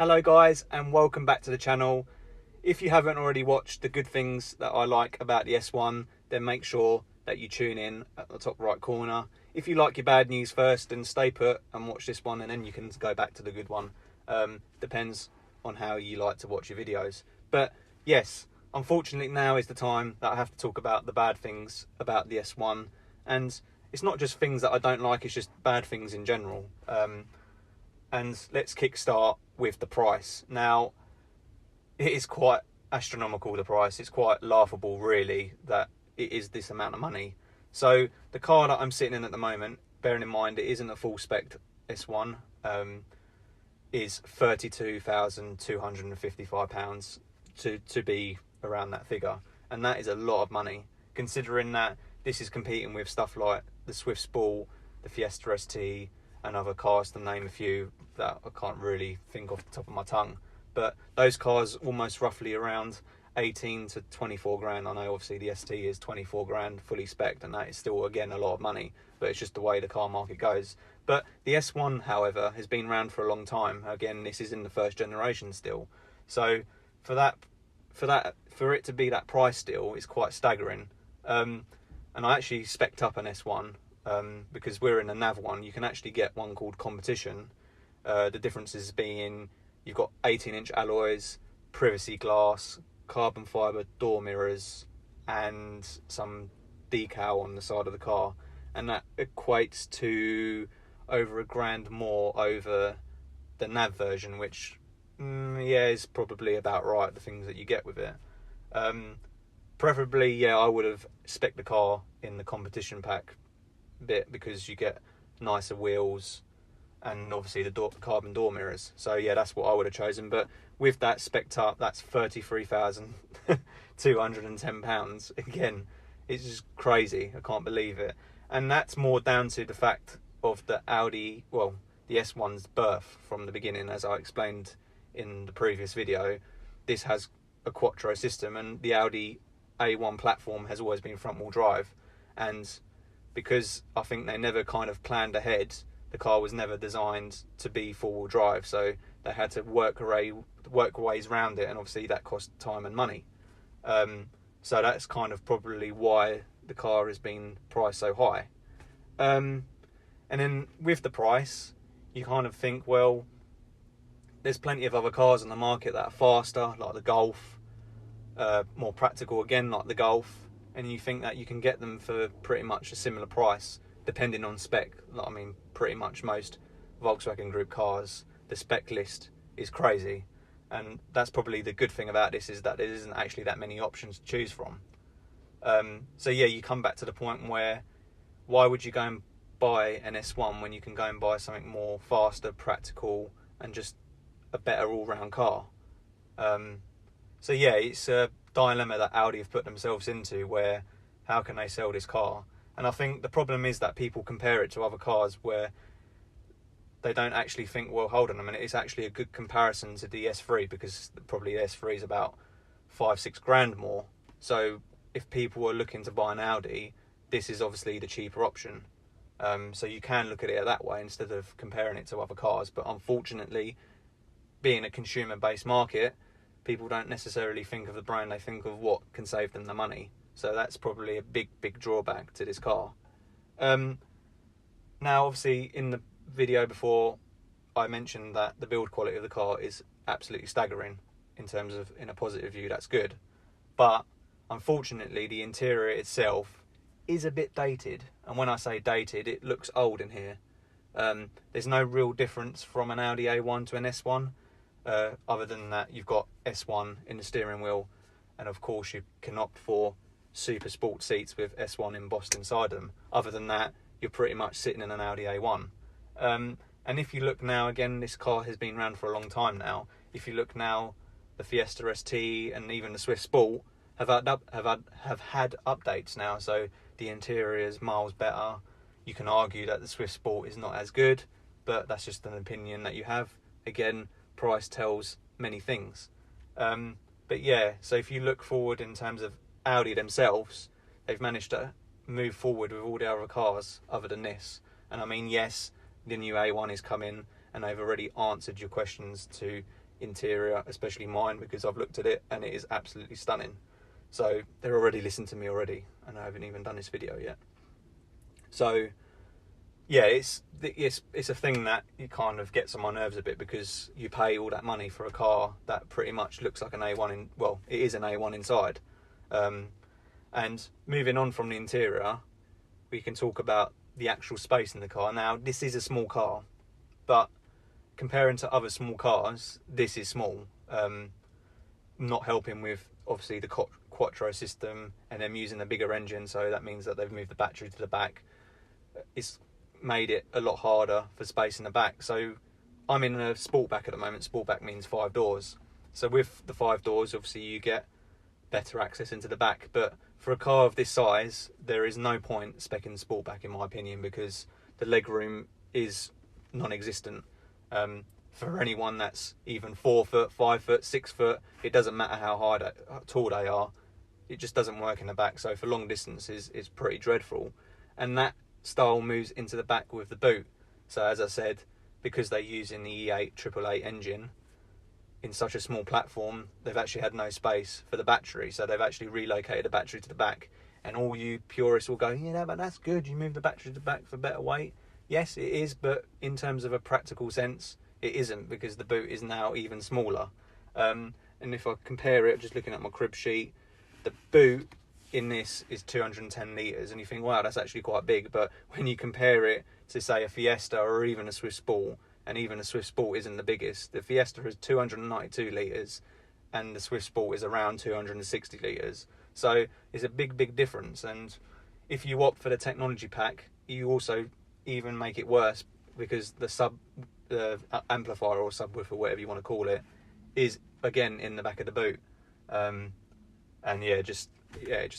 Hello guys, and welcome back to the channel. If you haven't already watched the good things that I like about the S1, then make sure that you tune in at the top right corner. If you like your bad news first, then stay put and watch this one, and then you can go back to the good one. Depends on how you like to watch your videos. But yes, unfortunately now is the time that I have to talk about the bad things about the S1. And it's not just things that I don't like, it's just bad things in general. And let's kickstart with the price. Now, it is quite astronomical, the price. It's quite laughable, really, that it is this amount of money. So the car that I'm sitting in at the moment, bearing in mind it isn't a full spec S1, is £32,255 to be around that figure. And that is a lot of money, considering that this is competing with stuff like the Swift Sport, the Fiesta ST, and other cars, to name a few that I can't really think off the top of my tongue. But those cars almost roughly around 18 to 24 grand. I know obviously the ST is 24 grand fully spec'd, and that is still, again, a lot of money, but it's just the way the car market goes. But the S1, however, has been around for a long time. Again, this is in the first generation still. So for it to be that price still is quite staggering. And I actually spec'd up an S1, because we're in a nav one. You can actually get one called Competition. The differences being you've got 18-inch alloys, privacy glass, carbon fibre door mirrors, and some decal on the side of the car, and that equates to over £1,000 more over the nav version, which is probably about right, the things that you get with it. Preferably, I would have spec'd the car in the Competition pack bit, because you get nicer wheels and obviously the carbon door mirrors. So that's what I would have chosen. But with that spec'd up, that's £33,210. Again, it's just crazy. I can't believe it. And that's more down to the fact of the Audi, well, the S1's birth from the beginning. As I explained in the previous video, this has a Quattro system, and the Audi A1 platform has always been front wheel drive. And because I think they never kind of planned ahead, the car was never designed to be four-wheel drive, so they had to work ways around it, and obviously that cost time and money. So that's kind of probably why the car has been priced so high. And then with the price, you kind of think, well, there's plenty of other cars on the market that are faster, like the Golf, more practical again, like the Golf, and you think that you can get them for pretty much a similar price, depending on spec. I mean, pretty much most Volkswagen Group cars, the spec list is crazy, and that's probably the good thing about this, is that there isn't actually that many options to choose from. So you come back to the point where, why would you go and buy an S1 when you can go and buy something more faster, practical, and just a better all-round car? It's a dilemma that Audi have put themselves into, where how can they sell this car? And I think the problem is that people compare it to other cars where they don't actually think, well, hold on a minute, it's actually a good comparison to the S3, because probably the S3 is about 5-6 grand more. So if people are looking to buy an Audi, this is obviously the cheaper option. So you can look at it that way instead of comparing it to other cars. But unfortunately, being a consumer-based market, people don't necessarily think of the brand, they think of what can save them the money. So that's probably a big drawback to this car. Now, obviously, in the video before, I mentioned that the build quality of the car is absolutely staggering in terms of, in a positive view, that's good. But unfortunately, the interior itself is a bit dated. And when I say dated, it looks old in here. There's no real difference from an Audi A1 to an S1. Other than that, you've got S1 in the steering wheel, and of course you can opt for super sport seats with S1 embossed inside them. Other than that, you're pretty much sitting in an Audi A1. And if you look now, again, this car has been around for a long time now. If you look now, the Fiesta ST and even the Swift Sport have had updates now, so the interior is miles better. You can argue that the Swift Sport is not as good, but that's just an opinion that you have. Again, price tells many things. So if you look forward in terms of Audi themselves, they've managed to move forward with all the other cars other than this. And I mean, yes, the new A1 is coming, and they've already answered your questions to interior, especially mine, because I've looked at it and it is absolutely stunning. So they're already listening to me already, and I haven't even done this video yet. So yeah, it's a thing that it kind of gets on my nerves a bit, because you pay all that money for a car that pretty much looks like an A1 well, it is an A1 inside. And moving on from the interior, we can talk about the actual space in the car. Now, this is a small car, but comparing to other small cars, this is small. Not helping with, obviously, the Quattro system and them using a bigger engine, so that means that they've moved the battery to the back. It's made it a lot harder for space in the back. So I'm in a Sportback at the moment. Sportback means 5 doors. So with the 5 doors, obviously you get better access into the back. But for a car of this size, there is no point speccing Sportback, in my opinion, because the legroom is non-existent. For anyone that's even 4 foot, 5 foot, 6 foot, it doesn't matter how tall they are. It just doesn't work in the back. So for long distances, it's pretty dreadful. And that style moves into the back with the boot. So as I said, because they're using the E8 888 engine in such a small platform, they've actually had no space for the battery. So they've actually relocated the battery to the back. And all you purists will go, yeah, but that's good. You move the battery to the back for better weight. Yes, it is, but in terms of a practical sense, it isn't, because the boot is now even smaller. And if I compare it, just looking at my crib sheet, the boot in this is 210 litres, and you think, wow, that's actually quite big. But when you compare it to, say, a Fiesta or even a Swift Sport, and even a Swift Sport isn't the biggest, the Fiesta is 292 litres and the Swift Sport is around 260 litres. So it's a big difference. And if you opt for the technology pack, you also even make it worse, because the amplifier or subwoofer, whatever you want to call it, is again in the back of the boot. And it just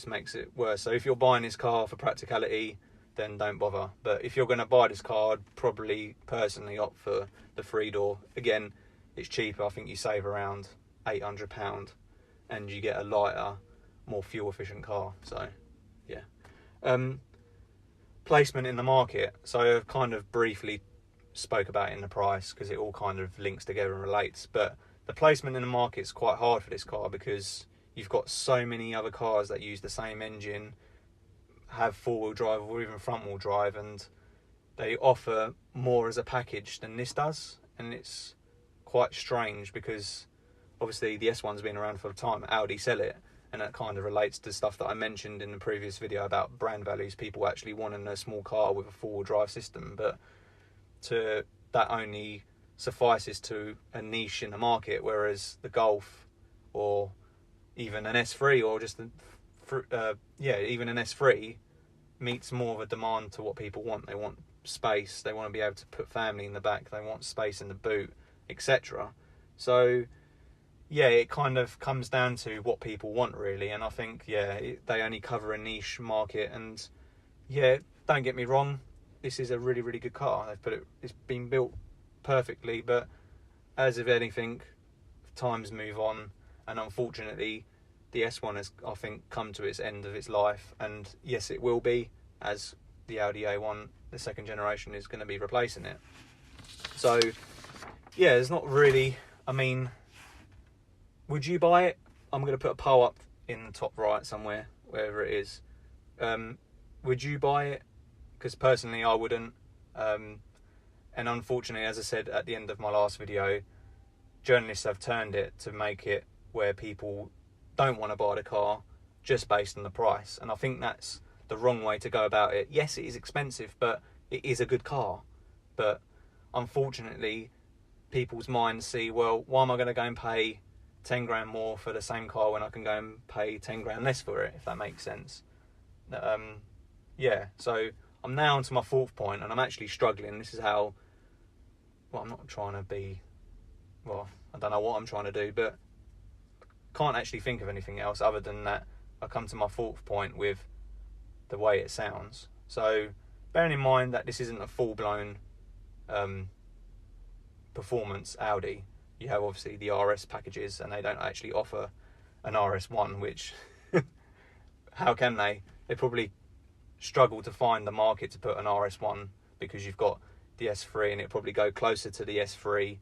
makes it worse. So if you're buying this car for practicality, then don't bother. But if you're going to buy this car, I'd probably personally opt for the 3-door. Again, it's cheaper. I think you save around £800 and you get a lighter, more fuel efficient car. So yeah. Placement in the market. So I've kind of briefly spoke about it in the price, because it all kind of links together and relates. But the placement in the market is quite hard for this car, because you've got so many other cars that use the same engine, have 4-wheel drive or even front-wheel drive, and they offer more as a package than this does. And it's quite strange, because obviously the S1's been around for a time, Audi sell it, and that kind of relates to stuff that I mentioned in the previous video about brand values, people actually wanting a small car with a 4-wheel drive system. But that only suffices to a niche in the market, whereas the Golf or even an S3 or just even an S3 meets more of a demand to what people want. They want space, they want to be able to put family in the back, they want space in the boot, etc. So yeah, it kind of comes down to what people want, really. And I think they only cover a niche market. And yeah, don't get me wrong, this is a really good car. It's been built perfectly, but as of anything, times move on, and unfortunately the S1 has, I think, come to its end of its life. And yes, it will be, as the Audi A1, the second generation, is going to be replacing it. So yeah, there's not really, I mean, would you buy it? I'm going to put a poll up in the top right somewhere, wherever it is. Would you buy it? Because personally I wouldn't. And unfortunately, as I said at the end of my last video, journalists have turned it to make it where people don't want to buy the car just based on the price. And I think that's the wrong way to go about it. Yes, it is expensive, but it is a good car. But unfortunately, people's minds see, well, why am I going to go and pay 10 grand more for the same car when I can go and pay 10 grand less for it, if that makes sense. So I'm now onto my 4th point, and I'm actually struggling. This is how, well, I'm not trying to be, well, I don't know what I'm trying to do, but can't actually think of anything else other than that I come to my 4th point with the way it sounds. So bearing in mind that this isn't a full-blown performance Audi, you have obviously the RS packages, and they don't actually offer an RS1, which how can they? They probably struggle to find the market to put an RS1, because you've got the S3, and it'll probably go closer to the S3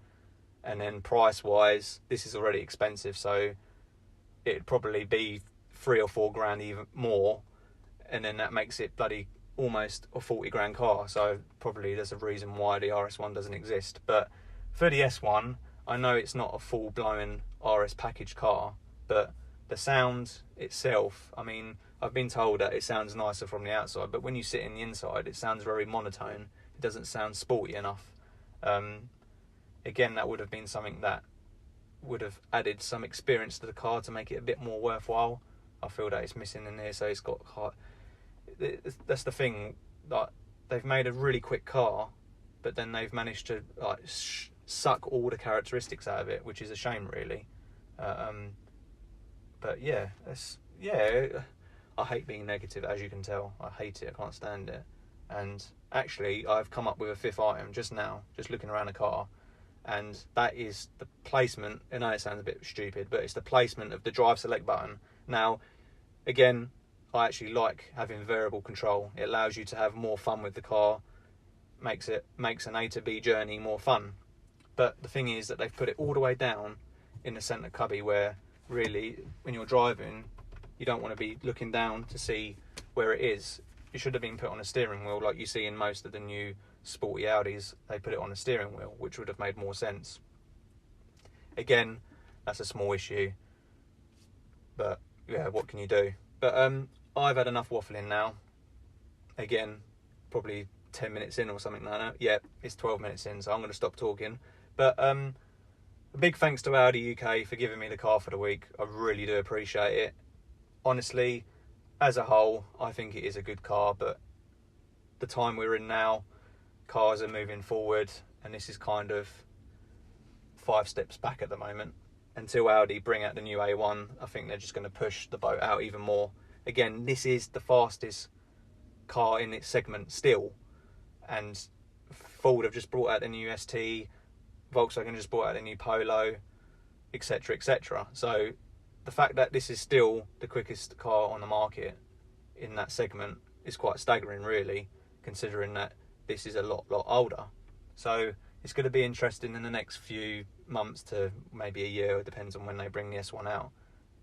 and then price wise, this is already expensive, so it'd probably be 3 or 4 grand even more, and then that makes it bloody almost a 40 grand car. So probably there's a reason why the RS1 doesn't exist. But for the S1, I know it's not a full blown RS package car, but the sound itself, I mean, I've been told that it sounds nicer from the outside, but when you sit in the inside, it sounds very monotone. It doesn't sound sporty enough. Again, that would have been something that would have added some experience to the car to make it a bit more worthwhile. I feel that it's missing in there, so it's got that's the thing, like, they've made a really quick car, but then they've managed to like suck all the characteristics out of it, which is a shame, really. But yeah, I hate being negative, as you can tell. I hate it. I can't stand it. And actually, I've come up with a 5th item just now, just looking around the car, and that is the placement. I know it sounds a bit stupid, but it's the placement of the drive select button. Now, again, I actually like having variable control. It allows you to have more fun with the car, makes an A to B journey more fun. But the thing is that they've put it all the way down in the centre cubby, where really, when you're driving, you don't want to be looking down to see where it is. It should have been put on a steering wheel, like you see in most of the new sporty Audis. They put it on a steering wheel, which would have made more sense. Again, that's a small issue, but yeah, what can you do? But I've had enough waffling now. Again, probably 10 minutes in or something like that. Yeah, it's 12 minutes in, so I'm going to stop talking. But a big thanks to Audi UK for giving me the car for the week. I really do appreciate it. Honestly, as a whole, I think it is a good car, but the time we're in now, cars are moving forward, and this is kind of 5 steps back at the moment. Until Audi bring out the new A1, I think they're just going to push the boat out even more. Again, this is the fastest car in its segment still, and Ford have just brought out the new ST, Volkswagen just brought out the new Polo, etc, etc. So the fact that this is still the quickest car on the market in that segment is quite staggering, really, considering that this is a lot older. So it's going to be interesting in the next few months to maybe a year, it depends on when they bring the S1 out,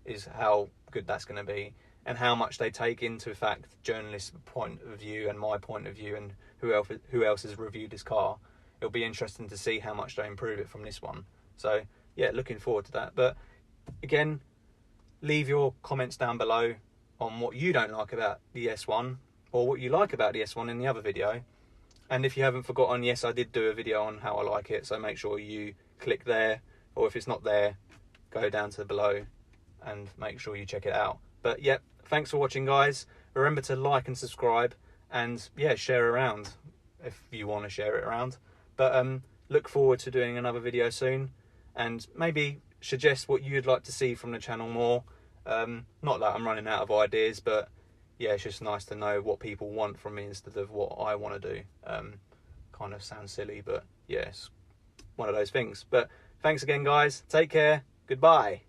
is how good that's going to be, and how much they take into fact journalists' point of view and my point of view, and who else has reviewed this car. It'll be interesting to see how much they improve it from this one. So yeah, looking forward to that. But again, leave your comments down below on what you don't like about the S1, or what you like about the S1 in the other video. And if you haven't forgotten, yes, I did do a video on how I like it, so make sure you click there, or if it's not there, go down to below and make sure you check it out. But yeah, thanks for watching, guys. Remember to like and subscribe, and yeah, share around if you want to share it around. But look forward to doing another video soon, and maybe suggest what you'd like to see from the channel more. Not that I'm running out of ideas, but yeah, it's just nice to know what people want from me instead of what I want to do. Kind of sounds silly, but yeah, it's one of those things. But thanks again, guys. Take care. Goodbye.